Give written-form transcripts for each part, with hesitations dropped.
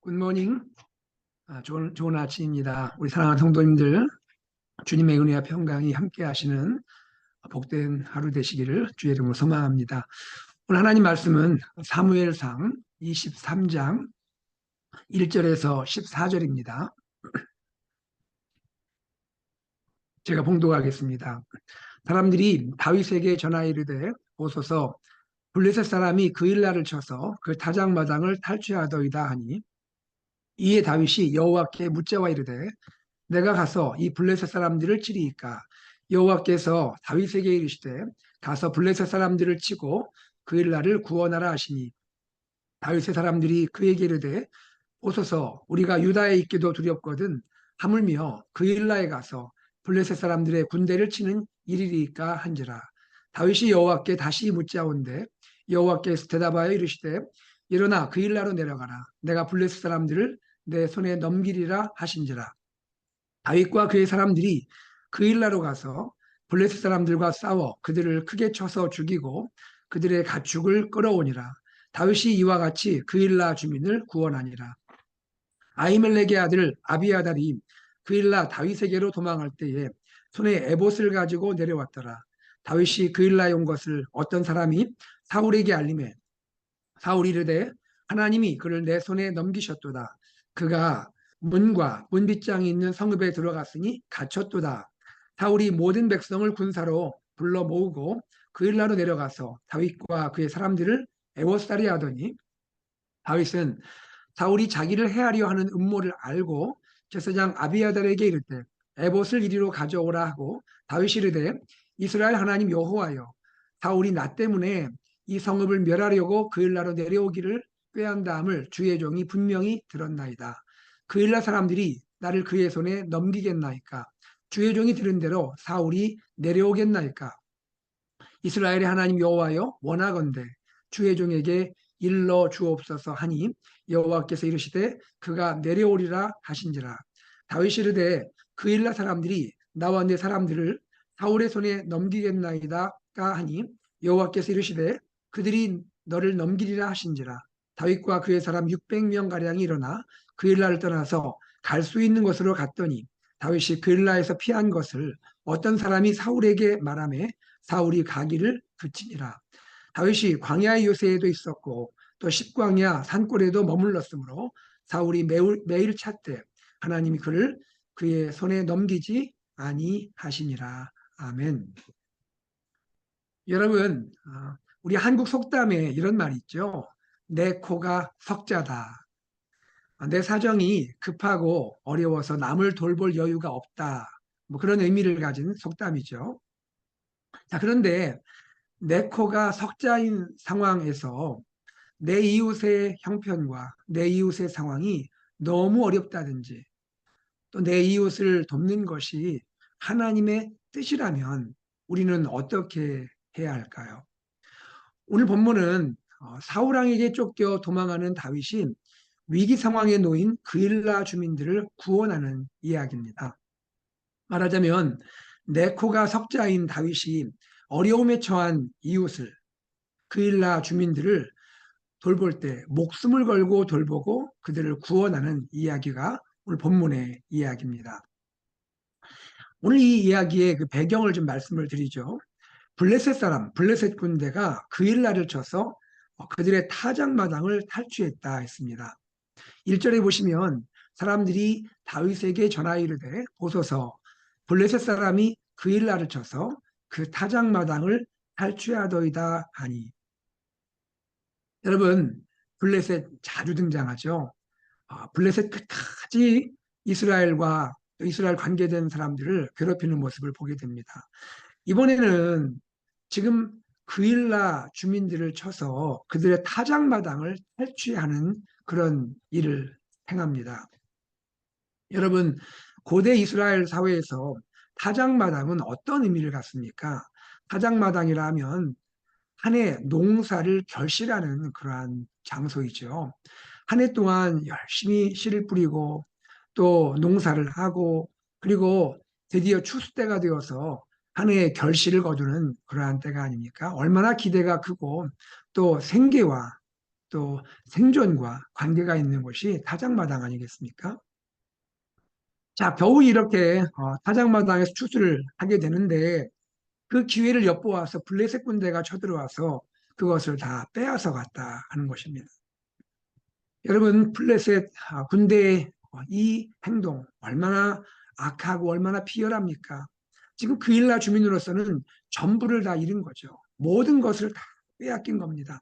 굿모닝. 좋은 아침입니다. 우리 사랑하는 성도님들, 주님의 은혜와 평강이 함께 하시는 복된 하루 되시기를 주의 이름으로 소망합니다. 오늘 하나님 말씀은 사무엘상 23장 1절에서 14절입니다. 제가 봉독하겠습니다. 사람들이 다윗에게 전하여 이르되 보소서 블레셋 사람이 그 일날을 쳐서 그 타작마당을 탈취하더이다 하니, 이에 다윗이 여호와께 묻자와 이르되 내가 가서 이 블레셋 사람들을 치리이까. 여호와께서 다윗에게 이르시되 가서 블레셋 사람들을 치고 그 일날을 구원하라 하시니, 다윗의 사람들이 그에게 이르되 오소서 우리가 유다에 있기도 두렵거든 하물며 그 일날에 가서 블레셋 사람들의 군대를 치는 일이리이까 한지라. 다윗이 여호와께 다시 묻자온데 여호와께서 대답하여 이르시되 일어나 그 일날로 내려가라. 내가 블레셋 사람들을 내 손에 넘기리라 하신지라. 다윗과 그의 사람들이 그 일나로 가서 블레셋 사람들과 싸워 그들을 크게 쳐서 죽이고 그들의 가축을 끌어오니라. 다윗이 이와 같이 그 일나 주민을 구원하니라. 아히멜렉의 아들 아비아달이 그 일나 다윗에게로 도망할 때에 손에 에봇을 가지고 내려왔더라. 다윗이 그 일나에 온 것을 어떤 사람이 사울에게 알림해 사울이 이르되 하나님이 그를 내 손에 넘기셨도다. 그가 문과 문빗장이 있는 성읍에 들어갔으니 갇혔도다. 사울이 모든 백성을 군사로 불러 모으고 그 일나로 내려가서 다윗과 그의 사람들을 애워싸리 하더니, 다윗은 사울이 자기를 해하려 하는 음모를 알고 제사장 아비아달에게 이르되 에봇을 이리로 가져오라 하고, 다윗이 이르되 이스라엘 하나님 여호와여, 사울이 나 때문에 이 성읍을 멸하려고 그 일나로 내려오기를 꾀한다함을 주의 종이 분명히 들었나이다. 그 일날 사람들이 나를 그의 손에 넘기겠나이까? 주의 종이 들은 대로 사울이 내려오겠나이까? 이스라엘의 하나님 여호와여, 원하건대 주의 종에게 일러 주옵소서 하니, 여호와께서 이르시되 그가 내려오리라 하신지라. 다윗이 이르되 그 일날 사람들이 나와 내 사람들을 사울의 손에 넘기겠나이다 하니, 여호와께서 이르시되 그들이 너를 넘기리라 하신지라. 다윗과 그의 사람 600명 가량이 일어나 그 일날을 떠나서 갈 수 있는 곳으로 갔더니, 다윗이 그 일날에서 피한 것을 어떤 사람이 사울에게 말하매 사울이 가기를 그치니라. 다윗이 광야의 요새에도 있었고 또 십광야 산골에도 머물렀으므로 사울이 매일 찾되 하나님이 그를 그의 손에 넘기지 아니하시니라. 아멘. 여러분, 우리 한국 속담에 이런 말이 있죠. 내 코가 석자다. 내 사정이 급하고 어려워서 남을 돌볼 여유가 없다. 뭐 그런 의미를 가진 속담이죠. 자, 그런데 내 코가 석자인 상황에서 내 이웃의 형편과 내 이웃의 상황이 너무 어렵다든지, 또 내 이웃을 돕는 것이 하나님의 뜻이라면 우리는 어떻게 해야 할까요? 오늘 본문은 사울 왕에게 쫓겨 도망하는 다윗이 위기 상황에 놓인 그일라 주민들을 구원하는 이야기입니다. 말하자면 네코가 석자인 다윗이 어려움에 처한 이웃을, 그일라 주민들을 돌볼 때 목숨을 걸고 돌보고 그들을 구원하는 이야기가 오늘 본문의 이야기입니다. 오늘 이 이야기의 그 배경을 좀 말씀을 드리죠. 블레셋 군대가 그일라를 쳐서 그들의 타작마당을 탈취했다 했습니다. 1절에 보시면 사람들이 다윗에게 전하여 이르되 보소서 블레셋 사람이 그일라를 쳐서 그 타작마당을 탈취하더이다 하니. 여러분, 블레셋 자주 등장하죠. 블레셋 끝까지 이스라엘과 이스라엘 관계된 사람들을 괴롭히는 모습을 보게 됩니다. 이번에는 지금 그일라 주민들을 쳐서 그들의 타작마당을 탈취하는 그런 일을 행합니다. 여러분, 고대 이스라엘 사회에서 타작마당은 어떤 의미를 갖습니까? 타작마당이라 하면 한 해 농사를 결실하는 그러한 장소이죠. 한 해 동안 열심히 씨를 뿌리고 또 농사를 하고, 그리고 드디어 추수 때가 되어서 한 해의 결실을 거두는 그러한 때가 아닙니까? 얼마나 기대가 크고 또 생계와 또 생존과 관계가 있는 곳이 타작마당 아니겠습니까? 자, 겨우 이렇게 타작마당에서 추수를 하게 되는데 그 기회를 엿보아서 블레셋 군대가 쳐들어와서 그것을 다 빼앗아 갔다 하는 것입니다. 여러분, 블레셋 군대의 이 행동 얼마나 악하고 얼마나 비열합니까? 지금 그일라 주민으로서는 전부를 다 잃은 거죠. 모든 것을 다 빼앗긴 겁니다.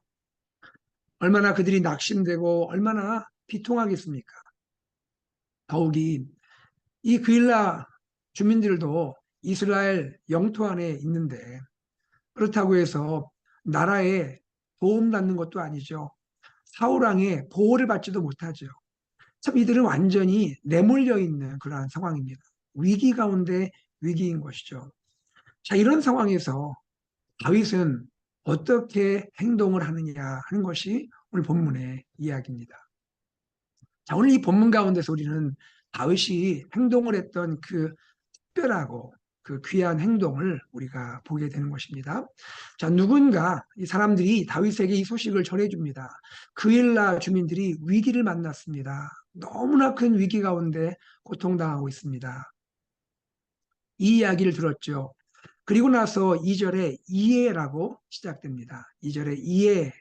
얼마나 그들이 낙심되고 얼마나 비통하겠습니까? 더욱이 이 그일라 주민들도 이스라엘 영토 안에 있는데 그렇다고 해서 나라에 도움받는 것도 아니죠. 사울왕의 보호를 받지도 못하죠. 참 이들은 완전히 내몰려 있는 그러한 상황입니다. 위기 가운데 위기인 것이죠. 자, 이런 상황에서 다윗은 어떻게 행동을 하느냐 하는 것이 오늘 본문의 이야기입니다. 자, 오늘 이 본문 가운데서 우리는 다윗이 행동을 했던 그 특별하고 그 귀한 행동을 우리가 보게 되는 것입니다. 자, 누군가 이 사람들이 다윗에게 이 소식을 전해줍니다. 그일라 주민들이 위기를 만났습니다. 너무나 큰 위기 가운데 고통당하고 있습니다. 이 이야기를 들었죠. 그리고 나서 2절에 이해라고 시작됩니다. 2절에 이해.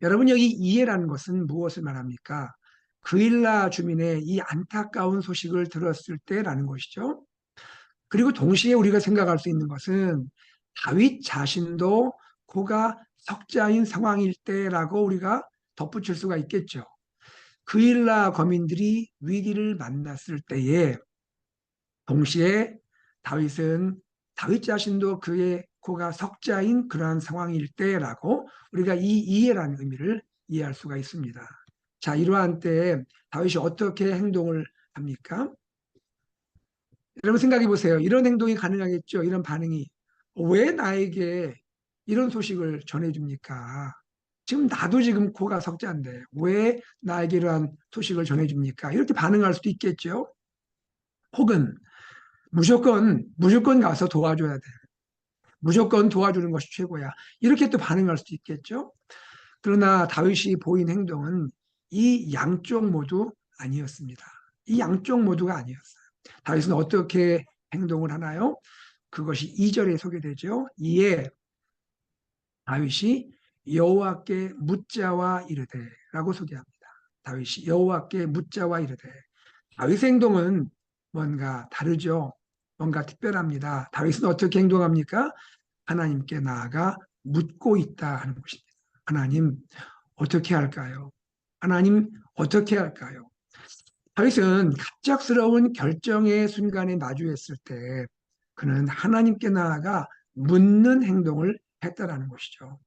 여러분 여기 이해라는 것은 무엇을 말합니까? 그일라 주민의 이 안타까운 소식을 들었을 때라는 것이죠. 그리고 동시에 우리가 생각할 수 있는 것은 다윗 자신도 그가 석자인 상황일 때라고 우리가 덧붙일 수가 있겠죠. 그일라 거민들이 위기를 만났을 때에 동시에 다윗은 다윗 자신도 그의 그가 석자인 그러한 상황일 때라고 우리가 이 이해라는 의미를 이해할 수가 있습니다. 자, 이러한 때에 다윗이 어떻게 행동을 합니까? 여러분 생각해 보세요. 이런 행동이 가능하겠죠? 이런 반응이. 왜 나에게 이런 소식을 전해줍니까? 지금 나도 지금 코가 석자인데 왜 나에게 이러한 소식을 전해줍니까? 이렇게 반응할 수도 있겠죠? 혹은 무조건 가서 도와줘야 돼. 무조건 도와주는 것이 최고야. 이렇게 또 반응할 수도 있겠죠? 그러나 다윗이 보인 행동은 이 양쪽 모두 아니었습니다. 이 양쪽 모두가 아니었어요. 다윗은 어떻게 행동을 하나요? 그것이 2절에 소개되죠. 이에 다윗이 여호와께 묻자와 이르되라고 소개합니다. 다윗이 여호와께 묻자와 이르되. 다윗의 행동은 뭔가 다르죠. 뭔가 특별합니다. 다윗은 어떻게 행동합니까? 하나님께 나아가 묻고 있다 하는 것입니다. 하나님 어떻게 할까요? 하나님 어떻게 할까요? 다윗은 갑작스러운 결정의 순간에 마주했을 때 그는 하나님께 나아가 묻는 행동을 했다라는 것이죠.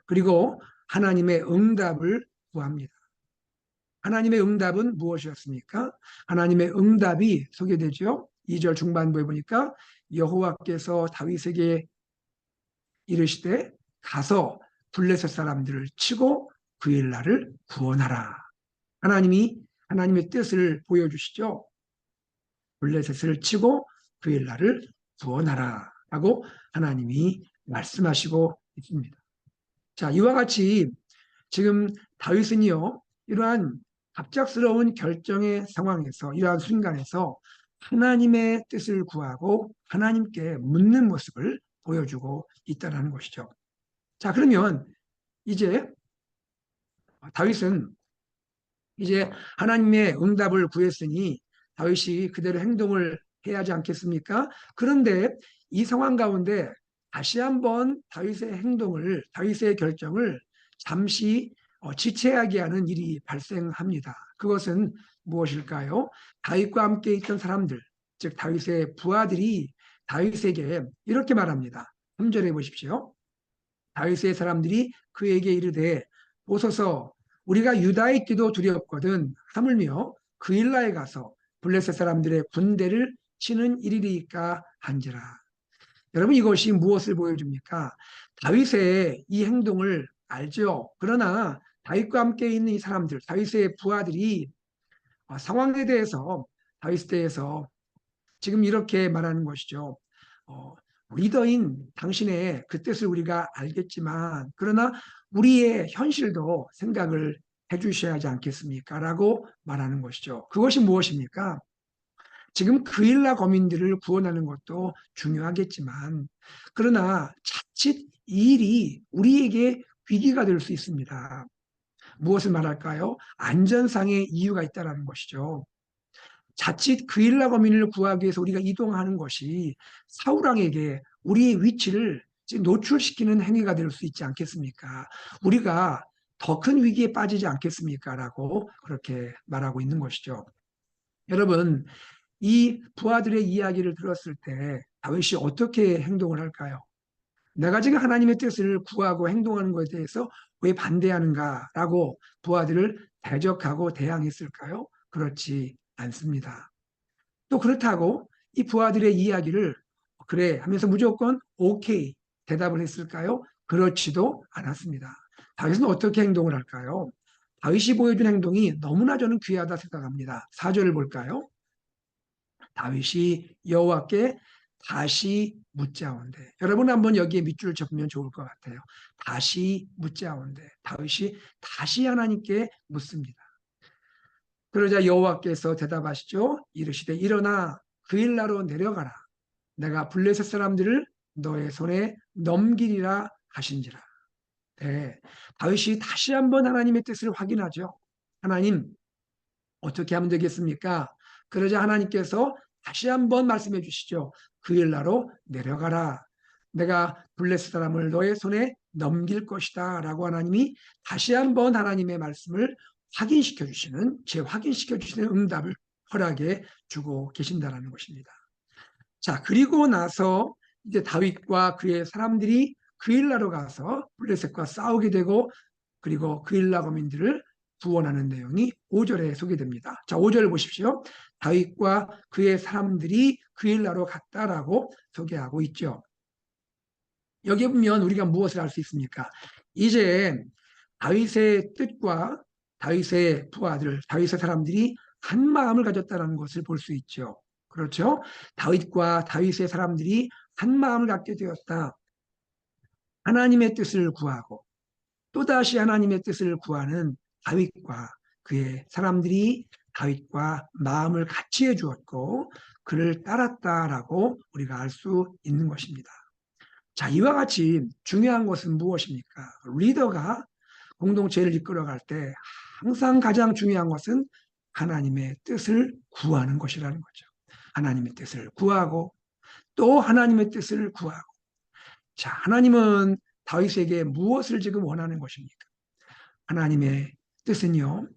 그리고 하나님의 응답을 구합니다. 하나님의 응답은 무엇이었습니까? 하나님의 응답이 소개되죠. 2절 중반부에 보니까 여호와께서 다윗에게 이르시되 가서 블레셋 사람들을 치고 그 일날을 구원하라. 하나님의 뜻을 보여주시죠. 블레셋을 치고 그 일날을 구원하라 라고 하나님이 말씀하시고 있습니다. 자, 이와 같이 지금 다윗은요, 이러한 갑작스러운 결정의 상황에서, 이러한 순간에서 하나님의 뜻을 구하고 하나님께 묻는 모습을 보여주고 있다는 것이죠. 자, 그러면 이제 다윗은 이제 하나님의 응답을 구했으니 다윗이 그대로 행동을 해야 하지 않겠습니까? 그런데 이 상황 가운데 다시 한번 다윗의 결정을 잠시 지체하게 하는 일이 발생합니다. 그것은 무엇일까요? 다윗과 함께 있던 사람들, 즉 다윗의 부하들이 다윗에게 이렇게 말합니다. 3절에 보십시오. 다윗의 사람들이 그에게 이르되 보소서 우리가 유다에 있기도 두렵거든 하물며 그일라에 가서 블레셋 사람들의 군대를 치는 일이리까 한지라. 여러분 이것이 무엇을 보여줍니까? 다윗의 이 행동을 알죠. 그러나 다윗과 함께 있는 이 사람들, 다윗의 부하들이 상황에 대해서 다윗에 대해서 지금 이렇게 말하는 것이죠. 어, 리더인 당신의 그 뜻을 우리가 알겠지만 그러나 우리의 현실도 생각을 해주셔야 하지 않겠습니까? 라고 말하는 것이죠. 그것이 무엇입니까? 지금 그일라 거민들을 구원하는 것도 중요하겠지만 그러나 자칫 이 일이 우리에게 위기가 될 수 있습니다. 무엇을 말할까요? 안전상의 이유가 있다는 것이죠. 자칫 그일라 거민을 구하기 위해서 우리가 이동하는 것이 사울왕에게 우리의 위치를 노출시키는 행위가 될 수 있지 않겠습니까? 우리가 더 큰 위기에 빠지지 않겠습니까? 라고 그렇게 말하고 있는 것이죠. 여러분, 이 부하들의 이야기를 들었을 때 다윗이 어떻게 행동을 할까요? 내가 지금 하나님의 뜻을 구하고 행동하는 것에 대해서 왜 반대하는가라고 부하들을 대적하고 대항했을까요? 그렇지 않습니다. 또 그렇다고 이 부하들의 이야기를 그래 하면서 무조건 오케이 대답을 했을까요? 그렇지도 않았습니다. 다윗은 어떻게 행동을 할까요? 다윗이 보여준 행동이 너무나 저는 귀하다 생각합니다. 4절을 볼까요? 다윗이 여호와께 다시 묻자온대. 여러분 한번 여기에 밑줄을 쳐보면 좋을 것 같아요. 다시 묻자온대. 다윗이 다시 하나님께 묻습니다. 그러자 여호와께서 대답하시죠. 이르시되 일어나 그일라로 내려가라. 내가 블레셋 사람들을 너의 손에 넘기리라 하신지라. 네, 다윗이 다시 한번 하나님의 뜻을 확인하죠. 하나님 어떻게 하면 되겠습니까? 그러자 하나님께서 다시 한번 말씀해 주시죠. 그일라로 내려가라. 내가 블레셋 사람을 너의 손에 넘길 것이다. 라고 하나님이 다시 한번 하나님의 말씀을 확인시켜 주시는, 재확인시켜 주시는 응답을 허락해 주고 계신다라는 것입니다. 자, 그리고 나서 이제 다윗과 그의 사람들이 그일라로 가서 블레셋과 싸우게 되고 그리고 그일라 거민들을 구원하는 내용이 5절에 소개됩니다. 자, 5절 보십시오. 다윗과 그의 사람들이 그일라로 갔다라고 소개하고 있죠. 여기 보면 우리가 무엇을 알 수 있습니까? 이제 다윗의 뜻과 다윗의 부하들, 다윗의 사람들이 한 마음을 가졌다는 것을 볼 수 있죠. 그렇죠? 다윗과 다윗의 사람들이 한 마음을 갖게 되었다. 하나님의 뜻을 구하고 또다시 하나님의 뜻을 구하는 다윗과 그의 사람들이 다윗과 마음을 같이 해주었고 그를 따랐다라고 우리가 알 수 있는 것입니다. 자, 이와 같이 중요한 것은 무엇입니까? 리더가 공동체를 이끌어갈 때 항상 가장 중요한 것은 하나님의 뜻을 구하는 것이라는 거죠. 하나님의 뜻을 구하고 또 하나님의 뜻을 구하고. 자, 하나님은 다윗에게 무엇을 지금 원하는 것입니까? 하나님의 뜻은요,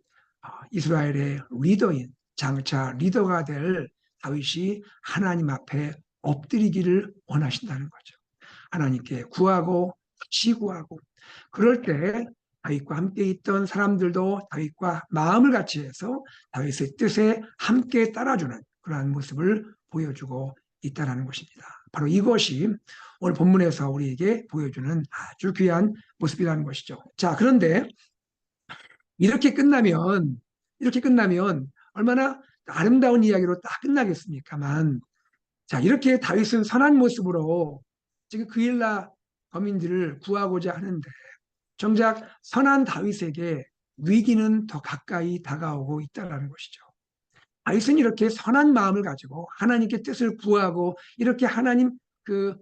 이스라엘의 리더인, 장차 리더가 될 다윗이 하나님 앞에 엎드리기를 원하신다는 거죠. 하나님께 구하고 다시 구하고 그럴 때 다윗과 함께 있던 사람들도 다윗과 마음을 같이 해서 다윗의 뜻에 함께 따라주는 그러한 모습을 보여주고 있다는 것입니다. 바로 이것이 오늘 본문에서 우리에게 보여주는 아주 귀한 모습이라는 것이죠. 자, 그런데 이렇게 끝나면 얼마나 아름다운 이야기로 딱 끝나겠습니까만 자, 이렇게 다윗은 선한 모습으로 지금 그일라 거민들을 구하고자 하는데 정작 선한 다윗에게 위기는 더 가까이 다가오고 있다는 것이죠. 다윗은 이렇게 선한 마음을 가지고 하나님께 뜻을 구하고 이렇게 하나님 그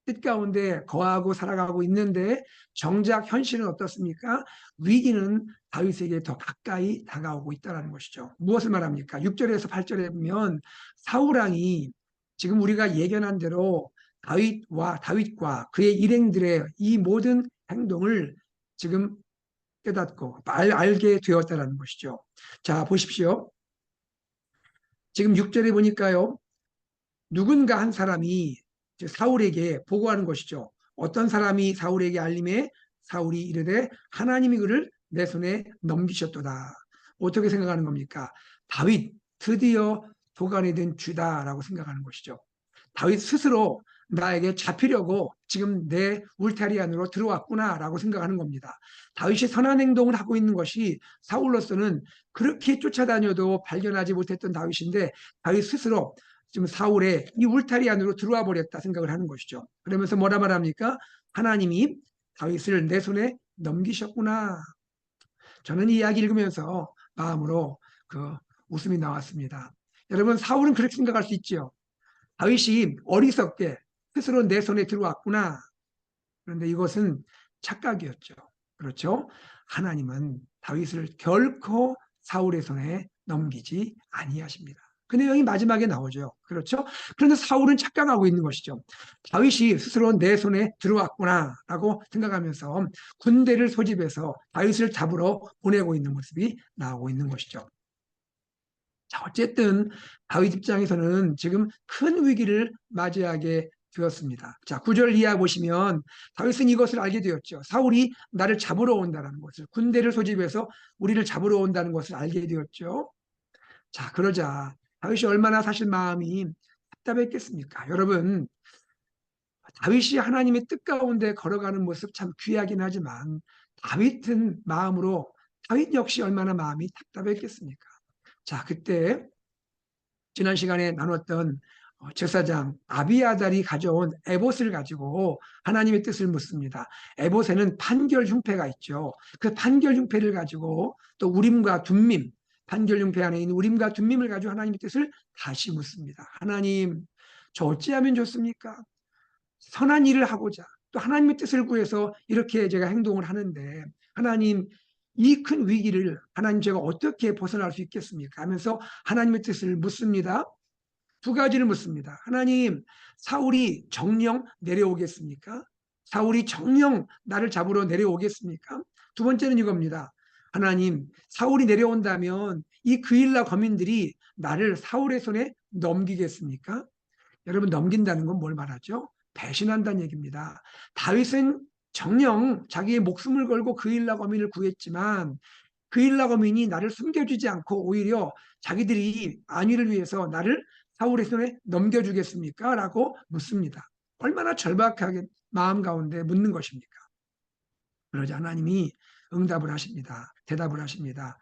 뜻 가운데 거하고 살아가고 있는데 정작 현실은 어떻습니까? 위기는 다윗에게 더 가까이 다가오고 있다는 것이죠. 무엇을 말합니까? 6절에서 8절에 보면 사울왕이 지금 우리가 예견한 대로 다윗과 그의 일행들의 이 모든 행동을 지금 깨닫고 알게 되었다는 것이죠. 자, 보십시오. 지금 6절에 보니까요. 누군가 한 사람이 사울에게 보고하는 것이죠. 어떤 사람이 사울에게 알림해 사울이 이르되 하나님이 그를 내 손에 넘기셨도다. 어떻게 생각하는 겁니까? 다윗 드디어 도간에 든 쥐다라고 생각하는 것이죠. 다윗 스스로 나에게 잡히려고 지금 내 울타리 안으로 들어왔구나라고 생각하는 겁니다. 다윗이 선한 행동을 하고 있는 것이 사울로서는 그렇게 쫓아다녀도 발견하지 못했던 다윗인데 다윗 스스로 지금 사울의 이 울타리 안으로 들어와 버렸다 생각을 하는 것이죠. 그러면서 뭐라 말합니까? 하나님이 다윗을 내 손에 넘기셨구나. 저는 이 이야기 읽으면서 마음으로 그 웃음이 나왔습니다. 여러분, 사울은 그렇게 생각할 수 있죠. 다윗이 어리석게 스스로 내 손에 들어왔구나. 그런데 이것은 착각이었죠. 그렇죠? 하나님은 다윗을 결코 사울의 손에 넘기지 아니하십니다. 그 내용이 마지막에 나오죠. 그렇죠? 그런데 사울은 착각하고 있는 것이죠. 다윗이 스스로 내 손에 들어왔구나라고 생각하면서 군대를 소집해서 다윗을 잡으러 보내고 있는 모습이 나오고 있는 것이죠. 자, 어쨌든 다윗 입장에서는 지금 큰 위기를 맞이하게 되었습니다. 자, 9절 이하 보시면 다윗은 이것을 알게 되었죠. 사울이 나를 잡으러 온다는 것을, 군대를 소집해서 우리를 잡으러 온다는 것을 알게 되었죠. 자, 그러자 다윗이 얼마나 사실 마음이 답답했겠습니까? 여러분, 다윗이 하나님의 뜻 가운데 걸어가는 모습 참 귀하긴 하지만 다윗은 마음으로 다윗 역시 얼마나 마음이 답답했겠습니까? 자, 그때 지난 시간에 나눴던 제사장 아비아달이 가져온 에봇을 가지고 하나님의 뜻을 묻습니다. 에봇에는 판결 흉패가 있죠. 그 판결 흉패를 가지고 또 우림과 둠밈, 판결 흉패 안에 있는 우림과 둠밈을 가지고 하나님의 뜻을 다시 묻습니다. 하나님, 저 어찌하면 좋습니까? 선한 일을 하고자 또 하나님의 뜻을 구해서 이렇게 제가 행동을 하는데 하나님, 이 큰 위기를 하나님 제가 어떻게 벗어날 수 있겠습니까? 하면서 하나님의 뜻을 묻습니다. 두 가지를 묻습니다. 하나님, 사울이 정령 내려오겠습니까? 사울이 정령 나를 잡으러 내려오겠습니까? 두 번째는 이겁니다. 하나님, 사울이 내려온다면 이 그일라 거민들이 나를 사울의 손에 넘기겠습니까? 여러분, 넘긴다는 건 뭘 말하죠? 배신한다는 얘기입니다. 다윗은 정녕 자기의 목숨을 걸고 그일라 거민을 구했지만 그일라 거민이 나를 숨겨주지 않고 오히려 자기들이 안위를 위해서 나를 사울의 손에 넘겨주겠습니까? 라고 묻습니다. 얼마나 절박하게 마음 가운데 묻는 것입니까? 그러자 하나님이 응답을 하십니다. 대답을 하십니다.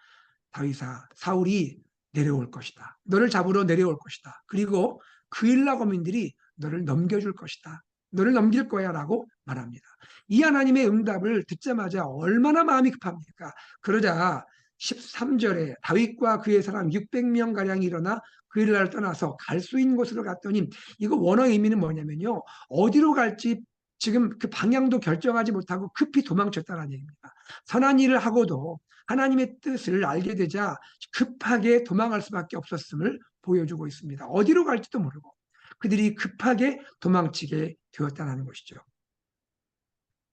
다윗아, 사울이 내려올 것이다. 너를 잡으러 내려올 것이다. 그리고 그일라 거민들이 너를 넘겨줄 것이다. 너를 넘길 거야 라고 말합니다. 이 하나님의 응답을 듣자마자 얼마나 마음이 급합니까? 그러자 13절에 다윗과 그의 사람 600명 가량이 일어나 그일라를 떠나서 갈 수 있는 곳으로 갔더니, 이거 원어의 의미는 뭐냐면요, 어디로 갈지 지금 그 방향도 결정하지 못하고 급히 도망쳤다는 얘기입니다. 선한 일을 하고도 하나님의 뜻을 알게 되자 급하게 도망갈 수밖에 없었음을 보여주고 있습니다. 어디로 갈지도 모르고 그들이 급하게 도망치게 되었다는 것이죠.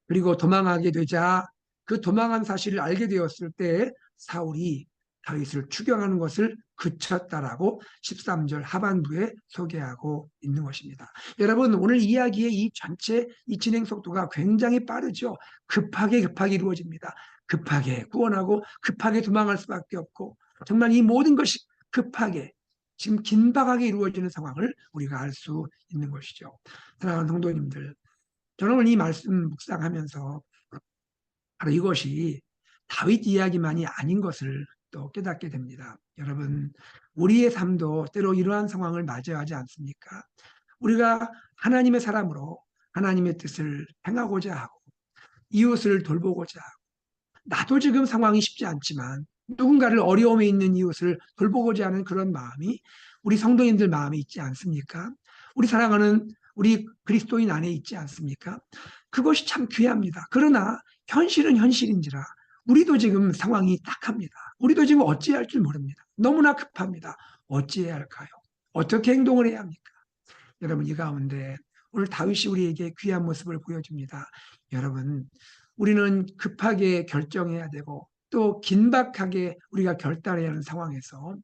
그리고 도망하게 되자 그 도망한 사실을 알게 되었을 때 사울이 다윗을 추격하는 것을 그쳤다라고 13절 하반부에 소개하고 있는 것입니다. 여러분, 오늘 이야기의 이 전체 이 진행 속도가 굉장히 빠르죠. 급하게 이루어집니다. 급하게 구원하고 급하게 도망할 수밖에 없고 정말 이 모든 것이 급하게 지금 긴박하게 이루어지는 상황을 우리가 알 수 있는 것이죠. 사랑하는 성도님들, 저는 오늘 이 말씀 묵상하면서 바로 이것이 다윗 이야기만이 아닌 것을 또 깨닫게 됩니다. 여러분, 우리의 삶도 때로 이러한 상황을 맞이하지 않습니까? 우리가 하나님의 사람으로 하나님의 뜻을 행하고자 하고 이웃을 돌보고자 하고, 나도 지금 상황이 쉽지 않지만 누군가를 어려움에 있는 이웃을 돌보고자 하는 그런 마음이 우리 성도님들 마음에 있지 않습니까? 우리 사랑하는 우리 그리스도인 안에 있지 않습니까? 그것이 참 귀합니다. 그러나 현실은 현실인지라 우리도 지금 상황이 딱합니다. 우리도 지금 어찌해야 할지 모릅니다. 너무나 급합니다. 어찌해야 할까요? 어떻게 행동을 해야 합니까? 여러분, 이 가운데 오늘 다윗이 우리에게 귀한 모습을 보여줍니다. 여러분, 우리는 급하게 결정해야 되고 또 긴박하게 우리가 결단해야 하는 상황에서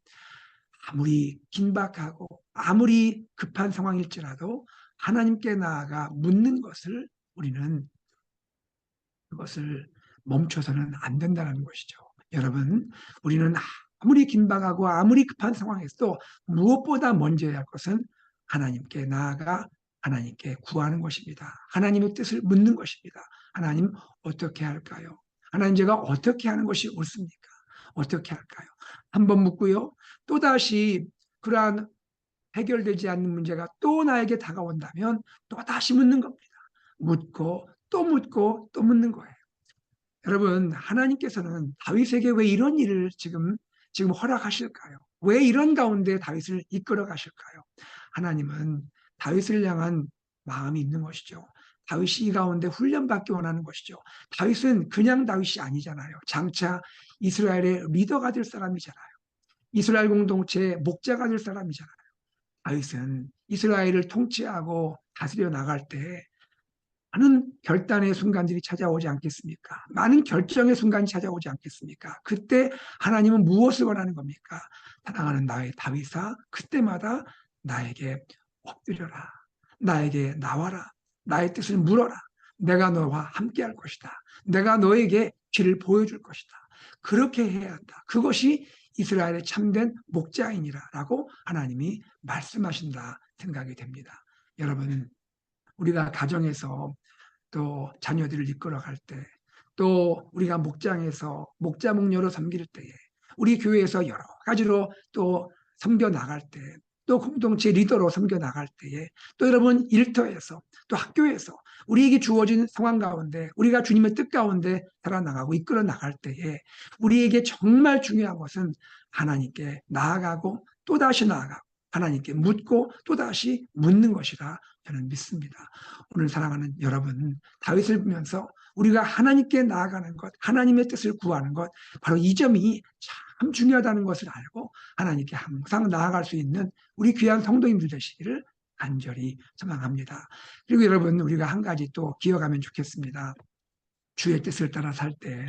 아무리 긴박하고 아무리 급한 상황일지라도 하나님께 나아가 묻는 것을 우리는 그것을 멈춰서는 안 된다는 것이죠. 여러분, 우리는 아무리 긴박하고 아무리 급한 상황에서도 무엇보다 먼저 해야 할 것은 하나님께 나아가 하나님께 구하는 것입니다. 하나님의 뜻을 묻는 것입니다. 하나님, 어떻게 할까요? 하나님, 제가 어떻게 하는 것이 옳습니까? 어떻게 할까요? 한번 묻고요. 또다시 그러한 해결되지 않는 문제가 또 나에게 다가온다면 또 다시 묻는 겁니다. 묻고 또 묻고 또 묻는 거예요. 여러분, 하나님께서는 다윗에게 왜 이런 일을 지금 허락하실까요? 왜 이런 가운데 다윗을 이끌어 가실까요? 하나님은 다윗을 향한 마음이 있는 것이죠. 다윗이 이 가운데 훈련받기 원하는 것이죠. 다윗은 그냥 다윗이 아니잖아요. 장차 이스라엘의 리더가 될 사람이잖아요. 이스라엘 공동체의 목자가 될 사람이잖아요. 다윗은 이스라엘을 통치하고 다스려 나갈 때 많은 결단의 순간들이 찾아오지 않겠습니까? 많은 결정의 순간이 찾아오지 않겠습니까? 그때 하나님은 무엇을 원하는 겁니까? 사랑하는 나의 다윗아, 그때마다 나에게 엎드려라. 나에게 나와라. 나의 뜻을 물어라. 내가 너와 함께 할 것이다. 내가 너에게 길을 보여줄 것이다. 그렇게 해야 한다. 그것이 이스라엘의 참된 목자이니라라고 하나님이 말씀하신다 생각이 됩니다. 여러분, 우리가 가정에서 또 자녀들을 이끌어갈 때, 또 우리가 목장에서 목자 목녀로 섬길 때에, 우리 교회에서 여러 가지로 또 섬겨 나갈 때, 또 공동체 리더로 섬겨 나갈 때에, 또 여러분 일터에서, 또 학교에서 우리에게 주어진 상황 가운데 우리가 주님의 뜻 가운데 살아나가고 이끌어 나갈 때에 우리에게 정말 중요한 것은 하나님께 나아가고 또다시 나아가고 하나님께 묻고 또다시 묻는 것이라 저는 믿습니다. 오늘 사랑하는 여러분, 다윗을 보면서 우리가 하나님께 나아가는 것, 하나님의 뜻을 구하는 것, 바로 이 점이 참 중요하다는 것을 알고 하나님께 항상 나아갈 수 있는 우리 귀한 성도님들 되시기를 간절히 소망합니다. 그리고 여러분, 우리가 한 가지 또 기억하면 좋겠습니다. 주의 뜻을 따라 살 때,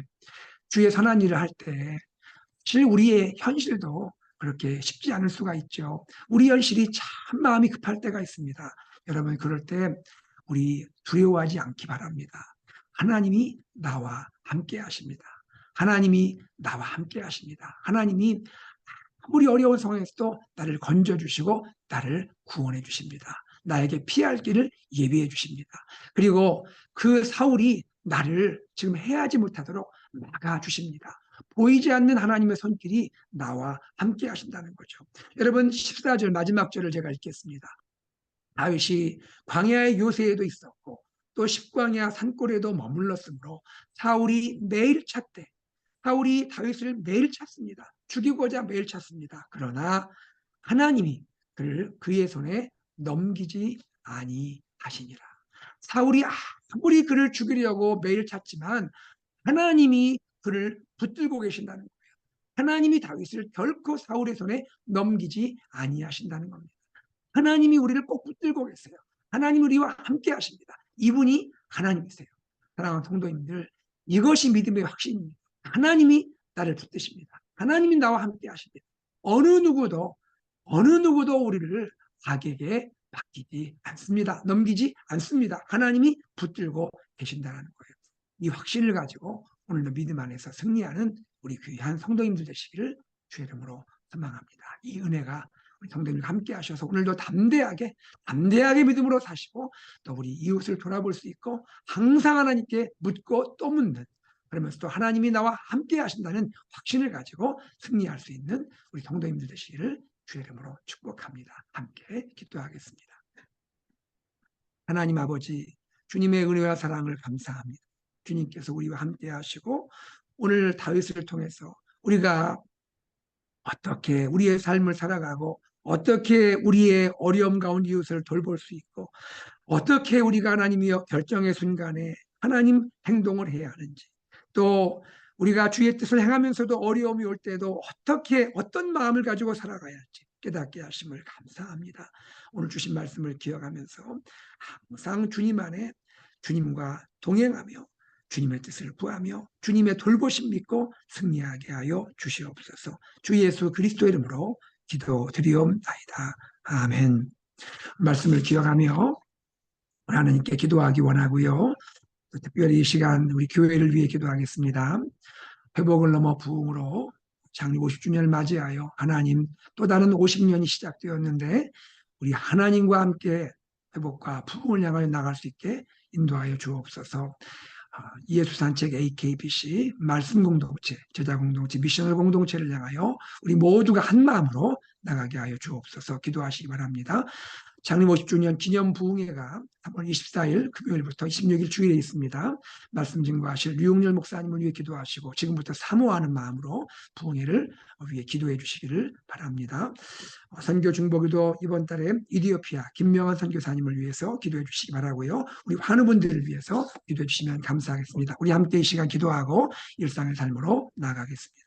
주의 선한 일을 할 때, 사실 우리의 현실도 그렇게 쉽지 않을 수가 있죠. 우리 현실이 참 마음이 급할 때가 있습니다. 여러분, 그럴 때 우리 두려워하지 않기 바랍니다. 하나님이 나와 함께 하십니다. 하나님이 나와 함께 하십니다. 하나님이 아무리 어려운 상황에서도 나를 건져주시고 나를 구원해 주십니다. 나에게 피할 길을 예비해 주십니다. 그리고 그 사울이 나를 지금 해하지 못하도록 막아 주십니다. 보이지 않는 하나님의 손길이 나와 함께 하신다는 거죠. 여러분 14절 마지막 절을 제가 읽겠습니다. 다윗이 광야의 요새에도 있었고 또 십광야 산골에도 머물렀으므로 사울이 매일 찾되 사울이 다윗을 매일 찾습니다. 죽이고자 매일 찾습니다. 그러나 하나님이 그를 그의 손에 넘기지 아니하시니라. 사울이 아무리 그를 죽이려고 매일 찾지만 하나님이 그를 붙들고 계신다는 거예요. 하나님이 다윗을 결코 사울의 손에 넘기지 아니하신다는 겁니다. 하나님이 우리를 꼭 붙들고 계세요. 하나님 우리와 함께 하십니다. 이분이 하나님이세요. 사랑하는 성도님들, 이것이 믿음의 확신입니다. 하나님이 나를 붙드십니다. 하나님이 나와 함께 하십니다. 어느 누구도 우리를 악에게 맡기지 않습니다. 넘기지 않습니다. 하나님이 붙들고 계신다는 거예요. 이 확신을 가지고 오늘도 믿음 안에서 승리하는 우리 귀한 성도님들 되시기를 주의 이름으로 소망합니다. 이 은혜가 우리 성도님과 함께 하셔서 오늘도 담대하게 믿음으로 사시고 또 우리 이웃을 돌아볼 수 있고 항상 하나님께 묻고 또 묻는, 그러면서 또 하나님이 나와 함께 하신다는 확신을 가지고 승리할 수 있는 우리 성도님들 되시기를 주의 이름으로 축복합니다. 함께 기도하겠습니다. 하나님 아버지, 주님의 은혜와 사랑을 감사합니다. 주님께서 우리와 함께 하시고 오늘 다윗을 통해서 우리가 어떻게 우리의 삶을 살아가고 어떻게 우리의 어려움 가운데 이웃을 돌볼 수 있고 어떻게 우리가 하나님이여 결정의 순간에 하나님 행동을 해야 하는지, 또 우리가 주의 뜻을 행하면서도 어려움이 올 때도 어떻게 어떤 마음을 가지고 살아가야 할지 깨닫게 하심을 감사합니다. 오늘 주신 말씀을 기억하면서 항상 주님 안에 주님과 동행하며 주님의 뜻을 구하며 주님의 돌보심 믿고 승리하게 하여 주시옵소서. 주 예수 그리스도 이름으로 기도드리옵나이다. 아멘. 말씀을 기억하며 하나님께 기도하기 원하고요. 특별히 이 시간 우리 교회를 위해 기도하겠습니다. 회복을 넘어 부흥으로 창립 50주년을 맞이하여 하나님 또 다른 50년이 시작되었는데 우리 하나님과 함께 회복과 부흥을 향하여 나갈 수 있게 인도하여 주옵소서. 예수산책 AKBC 말씀 공동체, 제자 공동체, 미셔널 공동체를 향하여 우리 모두가 한 마음으로 나가게 하여 주옵소서. 기도하시기 바랍니다. 장림 50주년 기념 부흥회가 3월 24일 금요일부터 26일 주일에 있습니다. 말씀 증거하실 류용렬 목사님을 위해 기도하시고 지금부터 사모하는 마음으로 부흥회를 위해 기도해 주시기를 바랍니다. 선교 중보기도 이번 달에 이디오피아 김명환 선교사님을 위해서 기도해 주시기 바라고요. 우리 환우분들을 위해서 기도해 주시면 감사하겠습니다. 우리 함께 이 시간 기도하고 일상의 삶으로 나아가겠습니다.